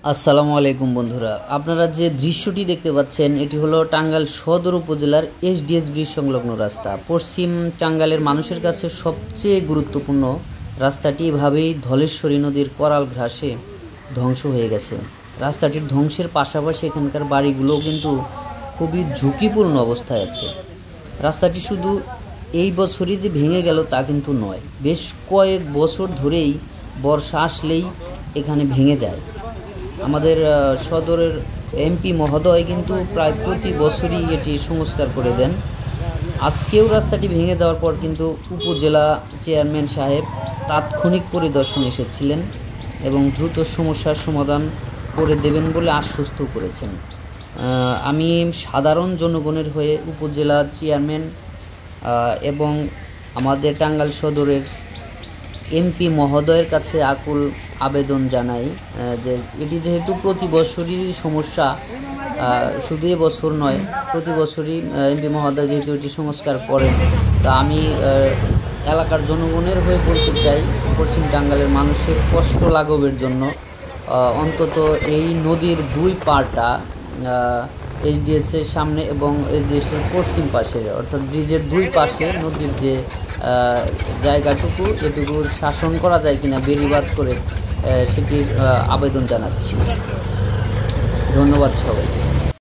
আসসালামু আলাইকুম বন্ধুরা, আপনারা যে দৃশ্যটি দেখতে পাচ্ছেন এটি হলো টাঙ্গাইল সদর উপজেলার এসডিএস ব্রিজ সংলগ্ন রাস্তা। পশ্চিম টাঙ্গাইলের মানুষের কাছে সবচেয়ে গুরুত্বপূর্ণ রাস্তাটি এভাবেই ধলেশ্বরী নদীর করাল ঘাসে ধ্বংস হয়ে গেছে। রাস্তাটির ধ্বংসের পাশাপাশি এখানকার বাড়িগুলোও কিন্তু খুবই ঝুঁকিপূর্ণ অবস্থায় আছে। রাস্তাটি শুধু এই বছরই যে ভেঙে গেল তা কিন্তু নয়, বেশ কয়েক বছর ধরেই বর্ষা আসলেই এখানে ভেঙে যায়। আমাদের সদরের এমপি মহোদয় কিন্তু প্রায় প্রতি বছরই এটি সংস্কার করে দেন। আজকেও রাস্তাটি ভেঙে যাওয়ার পর কিন্তু উপজেলা চেয়ারম্যান সাহেব তাৎক্ষণিক পরিদর্শন এসেছিলেন এবং দ্রুত সমস্যার সমাধান করে দেবেন বলে আশ্বস্ত করেছেন। আমি সাধারণ জনগণের হয়ে উপজেলা চেয়ারম্যান এবং আমাদের টাঙ্গাইল সদরের এমপি মহোদয়ের কাছে আকুল আবেদন জানাই যে এটি যেহেতু প্রতি বছরই সমস্যা, শুধু এবছর নয়, প্রতি বছরই এমপি মহোদয় যেহেতু এটি সংস্কার করেন, তা আমি এলাকার জনগণের হয়ে বলতে চাই, পশ্চিম টাঙ্গাইলের মানুষের কষ্ট লাঘবের জন্য অন্তত এই নদীর দুই পাড়টা এইচডিএসের সামনে এবং এইচডিএসের পশ্চিম পাশে অর্থাৎ ব্রিজের দুই পাশে নদীর যে জায়গাটুকু এটুকু শাসন করা যায় কিনা বেড়িবাঁধ করে সেটির আবেদন জানাচ্ছি। ধন্যবাদ সবাইকে।